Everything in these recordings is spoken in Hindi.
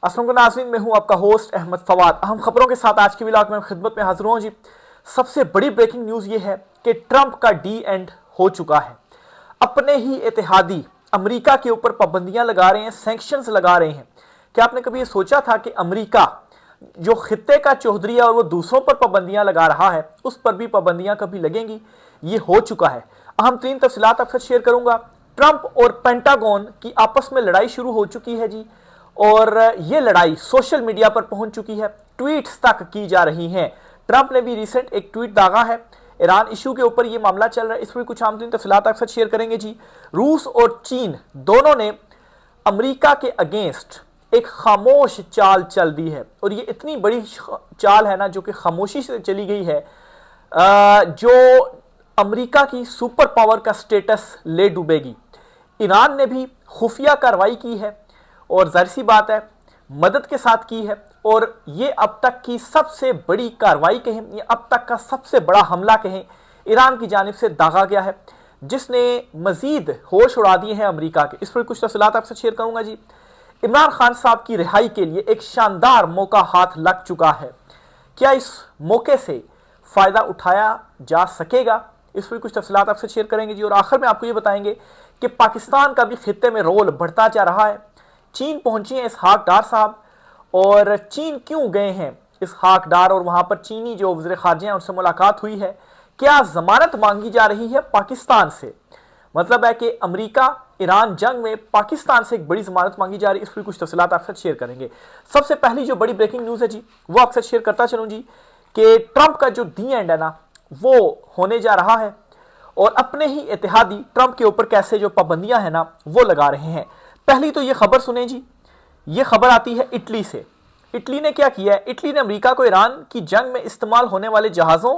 अस्सलाम वालेकुम नाज़रीन, मैं हूं आपका होस्ट अहमद फवाद। अहम खबरों के साथ आज की व्लॉग में खिदमत में हाजिर हूं जी। सबसे बड़ी ब्रेकिंग न्यूज़ ये है कि ट्रंप का डी एंड हो चुका है। अपने ही इत्तेहादी अमेरिका के ऊपर पाबंदियां लगा रहे हैं, सैंक्शंस लगा रहे हैं। क्या आपने कभी ये सोचा था कि अमेरिका जो खित्ते का चौधरी है और वो दूसरों पर पाबंदियां लगा रहा है, उस पर भी पाबंदियां कभी लगेंगी? ये हो चुका है। अहम तीन तफसीलात आपके साथ शेयर करूंगा। ट्रंप और पेंटागन की आपस में लड़ाई शुरू हो चुकी है जी, और ये लड़ाई सोशल मीडिया पर पहुंच चुकी है, ट्वीट्स तक की जा रही हैं। ट्रंप ने भी रिसेंट एक ट्वीट दागा है। ईरान इशू के ऊपर ये मामला चल रहा है, इस पर कुछ आम तीन तफसीलात आपके साथ शेयर करेंगे जी। रूस और चीन दोनों ने अमेरिका के अगेंस्ट एक खामोश चाल चल दी है, और ये इतनी बड़ी चाल है ना, जो कि खामोशी से चली गई है, जो अमेरिका की सुपर पावर का स्टेटस ले डूबेगी। ईरान ने भी खुफिया कार्रवाई की है, और जाहिर सी बात है मदद के साथ की है, और ये अब तक की सबसे बड़ी कार्रवाई कहें, ये अब तक का सबसे बड़ा हमला कहें, ईरान की जानिब से दागा गया है, जिसने मजीद होश उड़ा दिए हैं अमेरिका के। इस पर कुछ तफसीलात आपसे शेयर करूंगा जी। इमरान खान साहब की रिहाई के लिए एक शानदार मौका हाथ लग चुका है। क्या इस मौके से फायदा उठाया जा सकेगा? इस पर कुछ तफसीलात आपसे शेयर करेंगे जी। और आखिर में आपको ये बताएंगे कि पाकिस्तान का भी खित्ते में रोल बढ़ता जा रहा है। चीन पहुंची हैं इसहाक डार साहब, और चीन क्यों गए हैं इसहाक डार, और वहां पर चीनी जो वज़ीर ख़ारजा हैं उनसे मुलाकात हुई है। क्या जमानत मांगी जा रही है पाकिस्तान से? मतलब है कि अमेरिका ईरान जंग में पाकिस्तान से एक बड़ी जमानत मांगी जा रही है। इस पर कुछ तफसीलात आपके साथ शेयर करेंगे। सबसे पहली जो बड़ी ब्रेकिंग न्यूज़ है जी, वो आपके साथ शेयर करता चलूँ जी, कि ट्रंप का जो दी एंड है ना, वो होने जा रहा है, और अपने ही इत्तेहादी ट्रंप के ऊपर कैसे जो पाबंदियां हैं ना, वो लगा रहे हैं। पहली तो ये खबर सुने जी। ये खबर आती है इटली से। इटली ने क्या किया है? इटली ने अमेरिका को ईरान की जंग में इस्तेमाल होने वाले जहाज़ों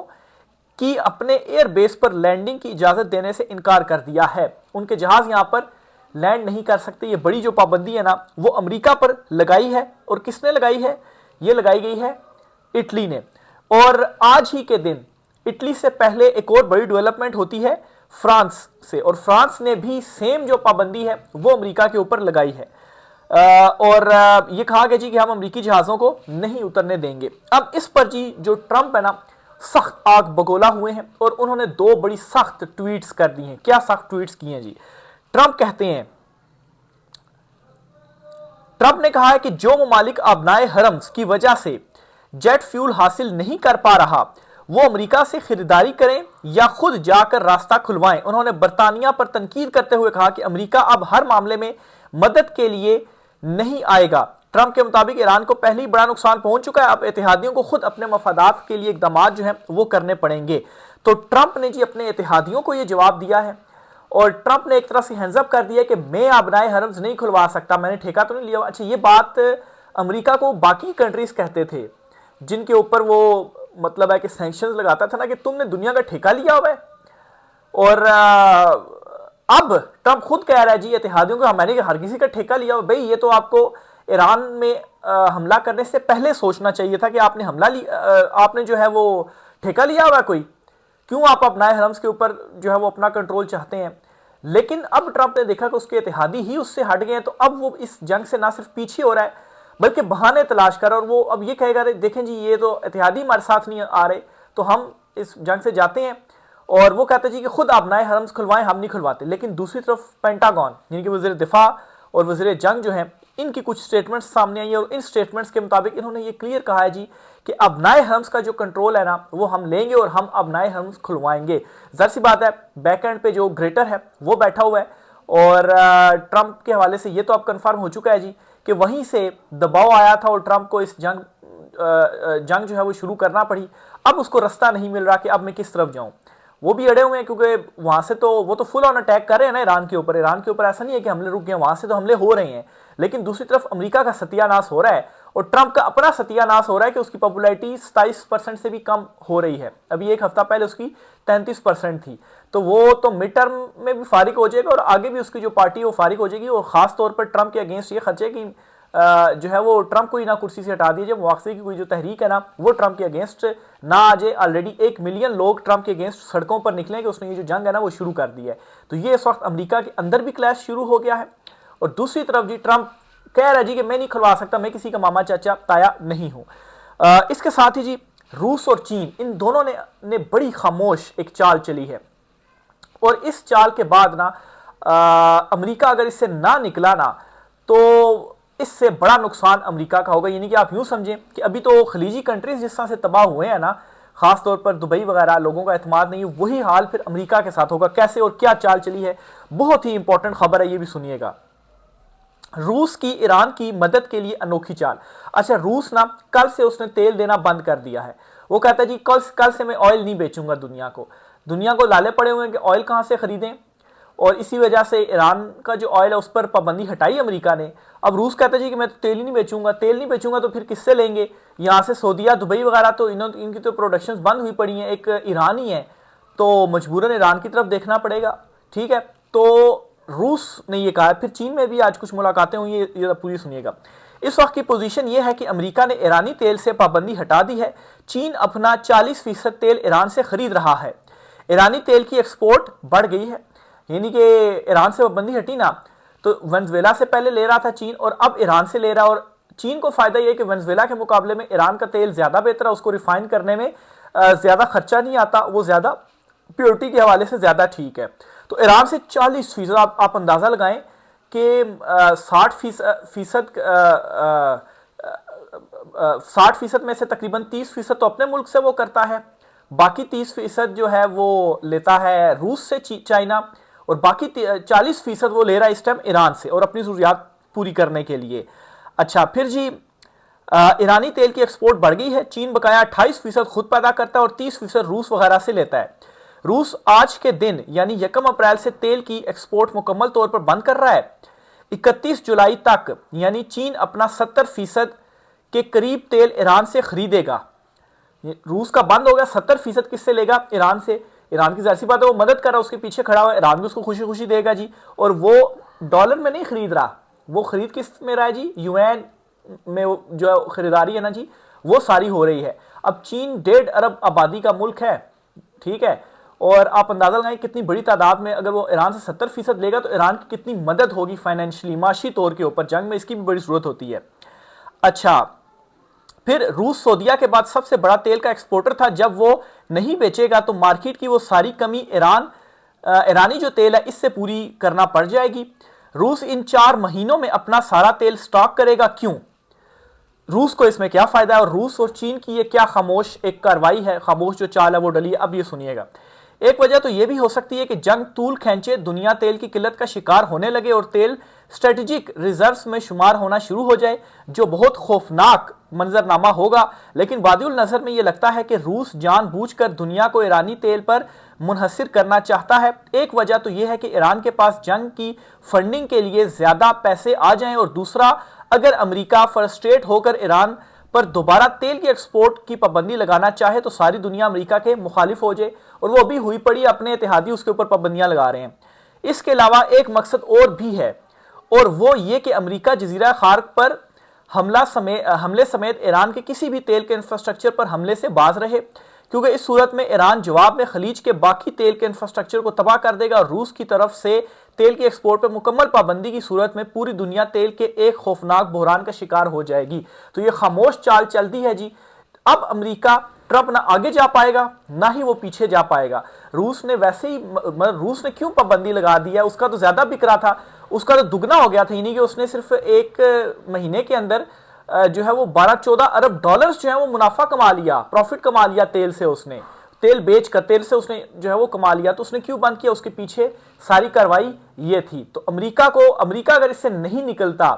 की अपने एयरबेस पर लैंडिंग की इजाज़त देने से इनकार कर दिया है। उनके जहाज़ यहां पर लैंड नहीं कर सकते। ये बड़ी जो पाबंदी है ना, वो अमेरिका पर लगाई है। और किसने लगाई है? ये लगाई गई है इटली ने। और आज ही के दिन इटली से पहले एक और बड़ी डेवलपमेंट होती है फ्रांस से, और फ्रांस ने भी सेम जो पाबंदी है वो अमेरिका के ऊपर लगाई है। और ये कहा गया जी कि हम अमेरिकी जहाज़ों को नहीं उतरने देंगे। अब इस पर जी जो ट्रंप है ना, सख्त आग बगोला हुए हैं, और उन्होंने दो बड़ी सख्त ट्वीट्स कर दी हैं। क्या सख्त ट्वीट्स किए हैं जी? ट्रंप कहते हैं, ट्रंप ने कहा है कि जो ममालिक अबनाए हरम्स की वजह से जेट फ्यूल हासिल नहीं कर पा रहा, वो अमेरिका से खरीदारी करें या खुद जाकर रास्ता खुलवाएं। उन्होंने बरतानिया पर तनकीद करते हुए कहा कि अमेरिका अब हर मामले में मदद के लिए नहीं आएगा। ट्रंप के मुताबिक ईरान को पहले ही बड़ा नुकसान पहुंच चुका है, अब इत्तेहादियों को खुद अपने मफादात के लिए इकदाम जो है वो करने पड़ेंगे। तो ट्रंप ने जी अपने इत्तेहादियों को यह जवाब दिया है, और ट्रंप ने एक तरह से हैंड्स अप कर दिया कि मैं अबनाए हरम्स नहीं खुलवा सकता, मैंने ठेका तो नहीं लिया। अच्छा, ये बात अमेरिका को बाकी कंट्रीज कहते थे जिनके ऊपर वो मतलब है कि सैंक्शंस लगाता था ना, कि तुमने दुनिया का ठेका लिया हुआ है। और अब ट्रंप खुद कह रहा है जी इत्तेहादियों को, मैंने हर किसी का ठेका लिया हुआ। भाई, ये तो आपको ईरान में हमला करने से पहले सोचना चाहिए था कि आपने आपने जो है वो ठेका लिया हुआ है कोई। क्यों आप अपनाए हरम्स के ऊपर जो है वो अपना कंट्रोल चाहते हैं? लेकिन अब ट्रंप ने देखा कि उसके इत्तेहादी ही उससे हट गए हैं, तो अब वो इस जंग से ना सिर्फ पीछे हो रहा है, बल्कि बहाने तलाश कर, और वो अब ये कहेगा, देखें जी ये तो इत्तेहादी हमारे साथ नहीं आ रहे, तो हम इस जंग से जाते हैं। और वो कहते जी कि खुद अपनाए हरम्स खुलवाएं, हम नहीं खुलवाते। लेकिन दूसरी तरफ पेंटागन यानी कि वज़ीर दिफा और वज़ीर जंग जो हैं, इनकी कुछ स्टेटमेंट्स सामने आई है, और इन स्टेटमेंट्स के मुताबिक इन्होंने ये क्लियर कहा है जी कि अबनाए हरम्स का जो कंट्रोल है ना, वो हम लेंगे और हम अबनाए हरम्स खुलवाएंगे। जाहिर सी बात है बैक एंड पे जो ग्रेटर है वो बैठा हुआ है, और ट्रंप के हवाले से ये तो अब कंफर्म हो चुका है जी कि वहीं से दबाव आया था और ट्रंप को इस जंग जो है वो शुरू करना पड़ी। अब उसको रास्ता नहीं मिल रहा कि अब मैं किस तरफ जाऊं। वो भी अड़े हुए हैं, क्योंकि वहां से तो वो तो फुल ऑन अटैक कर रहे हैं ना ईरान के ऊपर। ईरान के ऊपर ऐसा नहीं है कि हमले रुक गए, वहां से तो हमले हो रहे हैं, लेकिन दूसरी तरफ अमेरिका का सत्यानाश हो रहा है, और ट्रंप का अपना सत्यानाश हो रहा है कि उसकी पॉपुलैरिटी 27% से भी कम हो रही है। अभी एक हफ्ता पहले उसकी 33% थी। तो वो तो मिड टर्म में भी फारिग हो जाएगा, और आगे भी उसकी जो पार्टी है वो फारिग हो जाएगी। और खास तौर पर ट्रंप के अगेंस्ट ये खर्चे कि जो है वो ट्रंप को ही ना कुर्सी से हटा दीजिए, मुआवजे की कोई जो तहरीक है ना, वो ट्रंप के अगेंस्ट ना आ जाए। ऑलरेडी 1 मिलियन लोग ट्रंप के अगेंस्ट सड़कों पर निकले कि उसने ये जो जंग है ना वो शुरू कर दी है। तो ये इस वक्त अमेरिका के अंदर भी क्लैश शुरू हो गया है। और दूसरी तरफ जी ट्रंप कह रहा है जी कि मैं नहीं खुलवा सकता, मैं किसी का मामा चाचा ताया नहीं हूं। इसके साथ ही जी रूस और चीन इन दोनों ने बड़ी खामोश एक चाल चली है, और इस चाल के बाद ना अमेरिका अगर इससे ना निकला ना तो इससे बड़ा नुकसान अमेरिका का होगा। यानी कि आप यूं समझें कि अभी तो खलीजी कंट्रीज जिस तरह से तबाह हुए हैं ना, खासतौर पर दुबई वगैरह, लोगों का एतमाद नहीं है, वही हाल फिर अमेरिका के साथ होगा। कैसे और क्या चाल चली है, बहुत ही इंपॉर्टेंट खबर है, ये भी सुनिएगा। रूस की ईरान की मदद के लिए अनोखी चाल। अच्छा, रूस ना कल से उसने तेल देना बंद कर दिया है। वो कहता है जी कल से मैं ऑयल नहीं बेचूंगा दुनिया को लाले पड़े हुए हैं कि ऑयल कहां से खरीदें, और इसी वजह से ईरान का जो ऑयल है उस पर पाबंदी हटाई अमेरिका ने। अब रूस कहता है जी कि मैं तो तेल ही नहीं बेचूंगा। तेल नहीं बेचूंगा तो फिर किससे लेंगे? यहां से सऊदीया, दुबई वगैरह तो इनकी तो प्रोडक्शन बंद हुई पड़ी है, एक ईरान ही है, तो मजबूरन ईरान की तरफ देखना पड़ेगा। ठीक है, तो रूस ने ये कहा। फिर चीन में भी आज कुछ मुलाकातें हुई, ये पूरी सुनिएगा। इस वक्त की पोजीशन ये है कि अमेरिका ने ईरानी तेल से पाबंदी हटा दी है। चीन अपना 40% तेल ईरान से खरीद रहा है। ईरानी तेल की एक्सपोर्ट बढ़ गई है, यानी कि ईरान से पाबंदी हटी ना तो वेनेजुएला से पहले ले रहा था चीन, और अब ईरान से ले रहा है। और चीन को फायदा यह है कि वेनेजुएला के मुकाबले में ईरान का तेल ज्यादा बेहतर है, उसको रिफाइन करने में ज्यादा खर्चा नहीं आता, वो ज्यादा प्योरिटी के हवाले से ज्यादा ठीक है। तो ईरान से 40%, आप अंदाजा लगाएं कि 60% में से तकरीबन 30% तो अपने मुल्क से वो करता है, बाकी 30% जो है वो लेता है रूस से, चाइना, और बाकी 40% वो ले रहा है इस टाइम ईरान से, और अपनी जरूरियात पूरी करने के लिए। अच्छा, फिर जी ईरानी तेल की एक्सपोर्ट बढ़ गई है। चीन बकाया 28% खुद पैदा करता है और 30% रूस वगैरह से लेता है। रूस आज के दिन यानी 1 अप्रैल से तेल की एक्सपोर्ट मुकम्मल तौर पर बंद कर रहा है। 31 जुलाई तक यानी चीन अपना 70% के करीब तेल ईरान से खरीदेगा। रूस का बंद हो गया, 70% किससे लेगा? ईरान से। ईरान की जाहिर सी बात है, वो मदद कर रहा है, उसके पीछे खड़ा हुआ, ईरान भी उसको खुशी खुशी देगा जी। और वो डॉलर में नहीं खरीद रहा, वो खरीद किस में रहा है जी? यूएन में जो खरीदारी है ना जी, वो सारी हो रही है। अब चीन 1.5 अरब आबादी का मुल्क है, ठीक है, और आप अंदाजा लगाएं कितनी बड़ी तादाद में अगर वो ईरान से 70% लेगा तो ईरान की कितनी मदद होगी फाइनेंशियली, माशी तौर के ऊपर। जंग में इसकी भी बड़ी जरूरत होती है। अच्छा, फिर रूस सऊदीया के बाद सबसे बड़ा तेल का एक्सपोर्टर था। जब वो नहीं बेचेगा तो मार्केट की वो सारी कमी ईरानी जो तेल है इससे पूरी करना पड़ जाएगी। रूस इन 4 महीनों में अपना सारा तेल स्टॉक करेगा। क्यों? रूस को इसमें क्या फायदा है, और रूस और चीन की ये क्या खामोश एक कार्रवाई है, खामोश जो चाल है वो डली है। अब ये सुनिएगा। एक वजह तो यह भी हो सकती है कि जंग तूल खींचे, दुनिया तेल की किल्लत का शिकार होने लगे और तेल स्ट्रेटेजिक रिजर्व्स में शुमार होना शुरू हो जाए, जो बहुत खौफनाक मंजरनामा होगा। लेकिन वादिउल नजर में यह लगता है कि रूस जानबूझकर दुनिया को ईरानी तेल पर मुनहसिर करना चाहता है। एक वजह तो यह है कि ईरान के पास जंग की फंडिंग के लिए ज्यादा पैसे आ जाएं, और दूसरा, अगर अमेरिका फ्रस्ट्रेट होकर ईरान पर दोबारा तेल की एक्सपोर्ट की पाबंदी लगाना चाहे तो सारी दुनिया अमेरिका के मुखालिफ हो जाए, और वो अभी हुई पड़ी अपने इत्तेहादी उसके ऊपर पाबंदियां लगा रहे हैं। इसके अलावा एक मकसद और भी है, और वो ये कि अमेरिका जजीरा खार्क पर हमले समेत ईरान के किसी भी तेल के इंफ्रास्ट्रक्चर पर हमले से बाज रहे, क्योंकि इस सूरत में ईरान जवाब में खलीज के बाकी तेल के इंफ्रास्ट्रक्चर को तबाह कर देगा, और रूस की तरफ से तेल की एक्सपोर्ट पर मुकम्मल पाबंदी की सूरत में पूरी दुनिया तेल के एक खौफनाक बहरान का शिकार हो जाएगी। तो ये खामोश चाल चलती है जी। अब अमेरिका, ट्रंप ना आगे जा पाएगा ना ही वो पीछे जा पाएगा। रूस ने वैसे ही रूस ने क्यों पाबंदी लगा दी है? उसका तो ज्यादा बिक रहा था, उसका तो दुगना हो गया था। यानी कि उसने सिर्फ 1 महीने के अंदर जो है वो 12-14 अरब डॉलर्स जो है वो मुनाफा कमा लिया, प्रॉफिट कमा लिया तेल से। उसने तेल बेच कर तेल से उसने जो है वो कमा लिया। तो उसने क्यों बंद किया? उसके पीछे सारी कार्रवाई ये थी। तो अमेरिका अगर इससे नहीं निकलता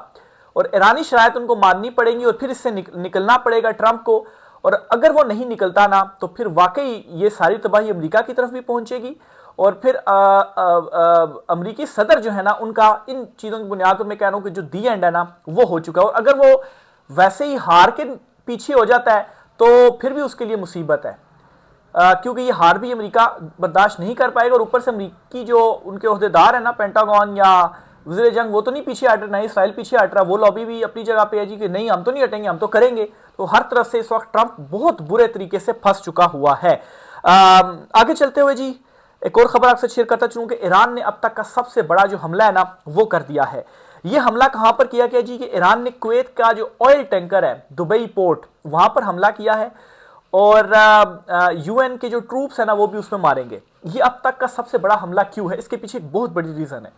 और ईरानी शरायत उनको माननी पड़ेंगी और फिर इससे निकलना पड़ेगा ट्रंप को, और अगर वो नहीं निकलता ना तो फिर वाकई ये सारी तबाही अमेरिका की तरफ भी पहुंचेगी, और फिर अमेरिकी सदर जो है ना उनका इन चीजों की बुनियाद पर मैं कह रहा हूं कि जो दी एंड है ना वो हो चुका है। और अगर वो वैसे ही हार के पीछे हो जाता है तो फिर भी उसके लिए मुसीबत है, क्योंकि ये हार भी अमेरिका बर्दाश्त नहीं कर पाएगा। और ऊपर से अमेरिकी जो उनके ओहदेदार है ना, पेंटागन या वज़ीर जंग, वो तो नहीं पीछे हट रहा, ना इसराइल पीछे हट रहा। वो लॉबी भी अपनी जगह पे है जी कि नहीं हम तो नहीं हटेंगे, हम तो करेंगे। तो हर तरफ से इस वक्त ट्रंप बहुत बुरे तरीके से फंस चुका हुआ है। आगे चलते हुए जी एक और खबर आपसे शेयर करता चलूं कि ईरान ने अब तक का सबसे बड़ा जो हमला है ना वो कर दिया है। ये हमला कहां पर किया गया जी? कि ईरान ने कुवैत का जो ऑयल टैंकर है दुबई पोर्ट, वहां पर हमला किया है और यूएन के जो ट्रूप्स है ना वो भी उसमें मारेंगे। ये अब तक का सबसे बड़ा हमला क्यों है? इसके पीछे एक बहुत बड़ी रीजन है।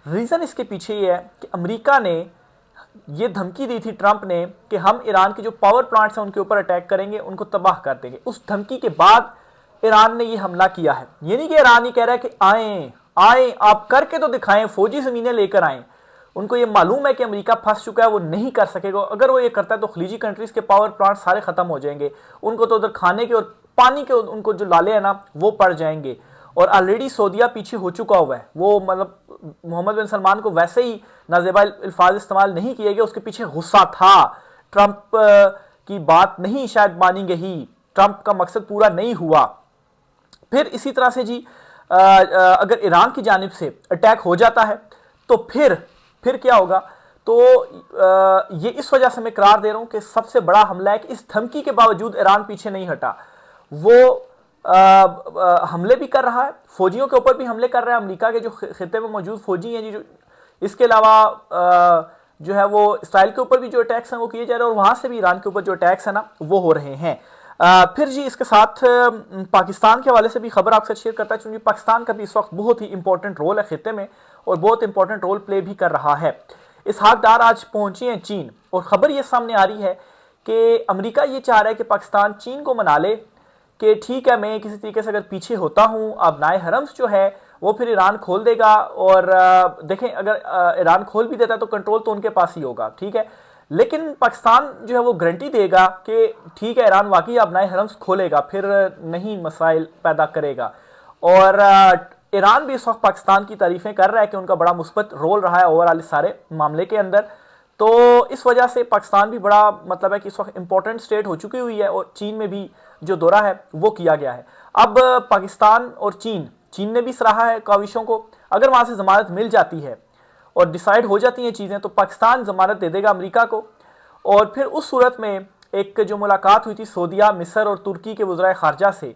रीजन इसके पीछे ये है कि अमेरिका ने ये धमकी दी थी ट्रंप ने कि हम ईरान के जो पावर प्लांट्स हैं उनके ऊपर अटैक करेंगे, उनको तबाह कर देंगे। उस धमकी के बाद ईरान ने ये हमला किया है। ये नहीं कि ईरान ही कह रहा है कि आए आए आप करके तो दिखाएं, फौजी जमीनें लेकर आए। उनको ये मालूम है कि अमेरिका फंस चुका है, वो नहीं कर सकेगा। अगर वो ये करता है तो खलीजी कंट्रीज के पावर प्लांट सारे खत्म हो जाएंगे, उनको तो उधर खाने के और पानी के उनको जो लाले हैं ना वो पड़ जाएंगे। और ऑलरेडी सऊदीया पीछे हो चुका हुआ है। वो मतलब मोहम्मद बिन सलमान को वैसे ही नाजेबा अल्फाज इस्तेमाल नहीं किए गए, उसके पीछे गुस्सा था। ट्रंप की बात नहीं शायद मानी गई, ट्रंप का मकसद पूरा नहीं हुआ। फिर इसी तरह से जी अगर ईरान की जानिब से अटैक हो जाता है तो फिर क्या होगा? तो ये इस वजह से मैं करार दे रहा हूं कि सबसे बड़ा हमला है कि इस धमकी के बावजूद ईरान पीछे नहीं हटा। वो हमले भी कर रहा है, फौजियों के ऊपर भी हमले कर रहा है। अमेरिका के जो खिते में मौजूद फौजी हैं जी, जो इसके अलावा जो है वो इसराइल के ऊपर भी जो अटैक्स हैं वो किए जा रहे हैं और वहां से भी ईरान के ऊपर जो अटैक्स हैं ना वो हो रहे हैं। फिर जी इसके साथ पाकिस्तान के हवाले से भी खबर आपसे शेयर करता है, क्योंकि पाकिस्तान का भी इस वक्त बहुत ही इंपॉर्टेंट रोल है खिते में और बहुत इंपॉर्टेंट रोल प्ले भी कर रहा है। इसहाक डार आज पहुंचे हैं चीन और खबर ये सामने आ रही है कि अमेरिका ये चाह रहा है कि पाकिस्तान चीन को मना ले कि ठीक है, मैं किसी तरीके से अगर पीछे होता हूं, अब नाए हरम्स जो है वो फिर ईरान खोल देगा। और देखें अगर ईरान खोल भी देता है तो कंट्रोल तो उनके पास ही होगा, ठीक है। लेकिन पाकिस्तान जो है वो गारंटी देगा कि ठीक है ईरान वाकई अब नाए हरम्स खोलेगा, फिर नहीं मसाइल पैदा करेगा। और ईरान भी इस वक्त पाकिस्तान की तारीफें कर रहा है कि उनका बड़ा मुस्बत रोल रहा है ओवरऑल इस सारे मामले के अंदर। तो इस वजह से पाकिस्तान भी बड़ा मतलब है कि इस वक्त इंपॉर्टेंट स्टेट हो चुकी हुई है और चीन में भी जो दौरा है वो किया गया है। अब पाकिस्तान और चीन ने भी सराहा है काविशों को। अगर वहां से जमानत मिल जाती है और डिसाइड हो जाती हैं चीजें तो पाकिस्तान जमानत दे देगा अमेरिका को। और फिर उस सूरत में एक जो मुलाकात हुई थी सऊदीया, मिस्र और तुर्की के वज़राए खारजा से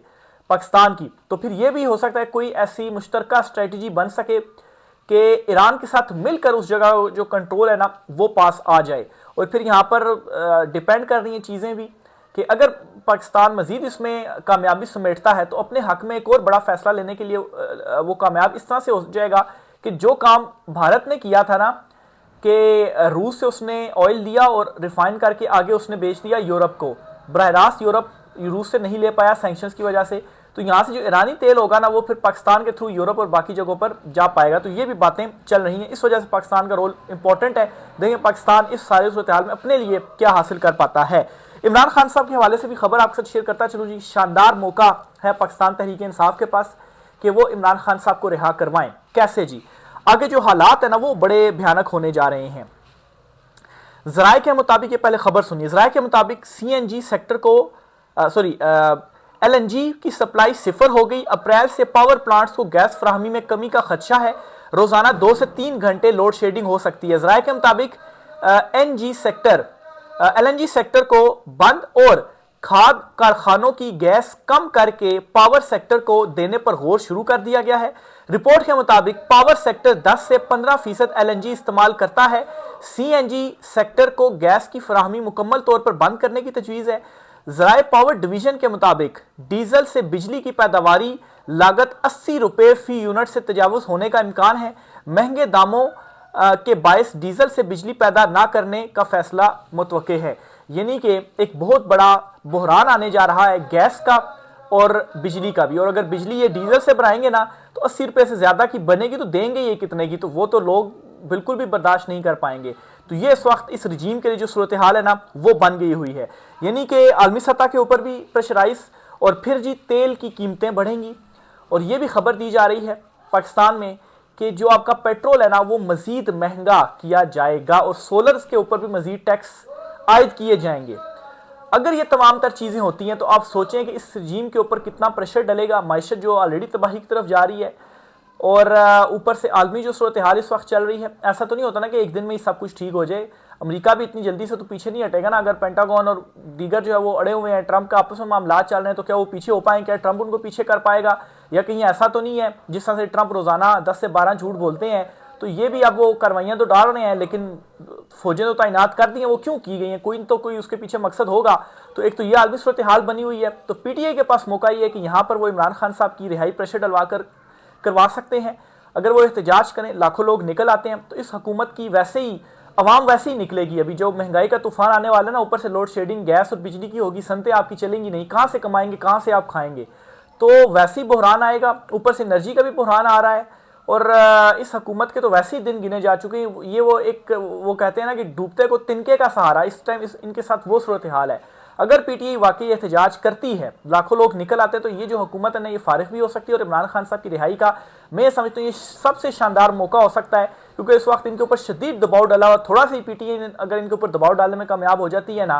पाकिस्तान की, तो फिर यह भी हो सकता है कोई ऐसी मुश्तरका स्ट्रेटजी बन सके कि ईरान के साथ मिलकर उस जगह जो कंट्रोल है ना वो पास आ जाए। और फिर यहाँ पर डिपेंड कर रही हैं चीज़ें भी कि अगर पाकिस्तान मजीद इसमें कामयाबी समेटता है तो अपने हक में एक और बड़ा फैसला लेने के लिए वो कामयाब इस तरह से हो जाएगा कि जो काम भारत ने किया था ना कि रूस से उसने ऑयल लिया और रिफाइन करके आगे उसने बेच दिया यूरोप को, बरह रास्त यूरोप रूस से नहीं ले पाया सैंक्शंस की वजह से, तो यहाँ से जो ईरानी तेल होगा ना वो फिर पाकिस्तान के थ्रू यूरोप और बाकी जगहों पर जा पाएगा। तो ये भी बातें चल रही हैं, इस वजह से पाकिस्तान का रोल इंपॉर्टेंट है। देखिए पाकिस्तान इस सारे सूरत हाल में अपने लिए क्या हासिल कर पाता है। इमरान खान साहब के हवाले से भी खबर आपके साथ शेयर करता चलूँ जी। शानदार मौका है पाकिस्तान तहरीक इंसाफ के पास कि वो इमरान खान साहब को रिहा करवाएं। कैसे जी? आगे जो हालात है ना वो बड़े भयानक होने जा रहे हैं। जराये के मुताबिक, ये पहले खबर सुनिए, जराये के मुताबिक सीएनजी सेक्टर को एलएनजी की सप्लाई सिफर हो गई। अप्रैल से पावर प्लांट्स को गैस फराहमी में कमी का खदशा है। रोजाना 2 से 3 घंटे लोड शेडिंग हो सकती है। जराये के मुताबिक एलएनजी सेक्टर को बंद और खाद कारखानों की गैस कम करके पावर सेक्टर को देने पर गौर शुरू कर दिया गया है। रिपोर्ट के मुताबिक पावर सेक्टर 10 से 15% एलएनजी इस्तेमाल करता है। सीएनजी सेक्टर को गैस की फराहमी मुकम्मल तौर पर बंद करने की तजवीज़ है। ज़राए पावर डिवीजन के मुताबिक डीजल से बिजली की पैदावारी लागत 80 रुपये फी यूनिट से तजावुज होने का इम्कान है। महंगे दामों के बायस डीजल से बिजली पैदा ना करने का फैसला मुतवक्के है। यानी कि एक बहुत बड़ा बहरान आने जा रहा है गैस का और बिजली का भी। और अगर बिजली ये डीजल से बनाएंगे ना तो 80 रुपये से ज्यादा की बनेगी तो देंगे ये कितने की, तो वो तो लोग बिल्कुल भी बर्दाश्त नहीं कर पाएंगे। तो ये इस वक्त इस रजीम के लिए जो सूरत हाल है ना वो बन गई हुई है। यानी कि आलमी सतह के ऊपर भी प्रेशराइज और फिर जी तेल की कीमतें बढ़ेंगी। और ये भी खबर दी जा रही है पाकिस्तान में कि जो आपका पेट्रोल है ना वो मजीद महंगा किया जाएगा और सोलर्स के ऊपर भी मजीद टैक्स आयद किए जाएंगे। अगर ये तमाम तर चीज़ें होती हैं तो आप सोचें कि इस रजीम के ऊपर कितना प्रेशर डलेगा। माइशत जो ऑलरेडी तबाही की तरफ जा रही है और ऊपर से आलमी जो सूरत हाल इस वक्त चल रही है। ऐसा तो नहीं होता ना कि एक दिन में ही सब कुछ ठीक हो जाए। अमेरिका भी इतनी जल्दी से तो पीछे नहीं हटेगा ना। अगर पेंटागन और दीगर जो है वो अड़े हुए हैं, ट्रंप का आपस में मामला चल रहे हैं, तो क्या वो पीछे हो पाएंगे? क्या ट्रंप उनको पीछे कर पाएगा? या कहीं ऐसा तो नहीं है जिस तरह से ट्रंप रोजाना 10 से 12 झूठ बोलते हैं तो ये भी अब वो कार्रवाइयाँ तो डाल रहे हैं, लेकिन फौजें तो तैनात कर दी हैं, वो क्यों की गई हैं, कोई उसके पीछे मकसद होगा। तो एक तो ये आलमी सूरत हाल बनी हुई है, तो पीटीआई के पास मौका ये है कि यहाँ पर वो इमरान खान साहब की रिहाई प्रेशर डलवा कर करवा सकते हैं। अगर वो एहतजाज करें, लाखों लोग निकल आते हैं, तो इस हुकूमत की वैसे ही अवाम वैसे ही निकलेगी। अभी जो महंगाई का तूफान आने वाला है ना, ऊपर से लोड शेडिंग, गैस और बिजली की होगी, सनतें आपकी चलेंगी नहीं, कहाँ से कमाएंगे, कहाँ से आप खाएंगे, तो वैसे ही बहरान आएगा। ऊपर से एनर्जी का भी बहरान आ रहा है, और इस हुकूमत के तो वैसे ही दिन गिने जा चुके हैं। ये वो कहते हैं ना कि डूबते को तिनके का सहारा, इस टाइम इनके साथ वो सूरत हाल है। अगर पीटीआई वाकई एहतजाज करती है, लाखों लोग निकल आते हैं, तो ये जो हुकूमत है ना, ये फारिग भी हो सकती है। और इमरान खान साहब की रिहाई का मैं समझता हूँ ये सबसे शानदार मौका हो सकता है, क्योंकि इस वक्त इनके ऊपर शदीद दबाव डाला हुआ। थोड़ा सा ही पीटीआई अगर इनके ऊपर दबाव डालने में कामयाब हो जाती है ना,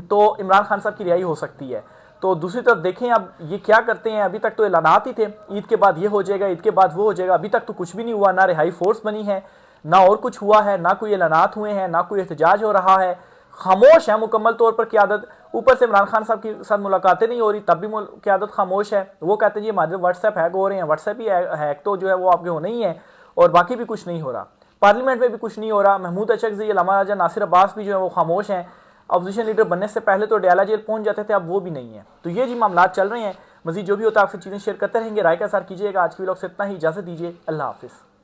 तो इमरान खान साहब की रिहाई हो सकती है। तो दूसरी तरफ देखें अब ये क्या करते हैं। अभी तक तो ऐलानात ही थे, ईद के बाद ये हो जाएगा, ईद के बाद वो हो जाएगा। अभी तक तो कुछ भी नहीं हुआ, ना रिहाई फोर्स बनी है, ना और कुछ हुआ है, ना कोई ऐलानात हुए हैं, ना कोई एहतजाज हो रहा है। खामोश है मुकम्मल तौर पर क़यादत। ऊपर से इमरान खान साहब के साथ मुलाकातें नहीं हो रही, तब भी क़यादत खामोश है। वो कहते हैं जी हमारे व्हाट्सएप हैक हो रहे हैं, व्हाट्सएप ही हैक तो जो है वो आपके होने ही है, और बाकी भी कुछ नहीं हो रहा। पार्लियामेंट में भी कुछ नहीं हो रहा। महमूद अचकज़ई, अल्लामा राजा नासिर अब्बास भी जो है वो खामोश हैं। अपोजिशन लीडर बनने से पहले तो डयाला जेल पहुंच जाते थे, अब वो भी नहीं है। तो ये जी मामला चल रहे हैं। मजीद जो भी होता है आपसे चीज़ें शेयर करते रहेंगे। राय का सार कीजिएगा। आज की व्लॉग से इतना ही, इजाज़त दीजिए। अल्लाह हाफिज़।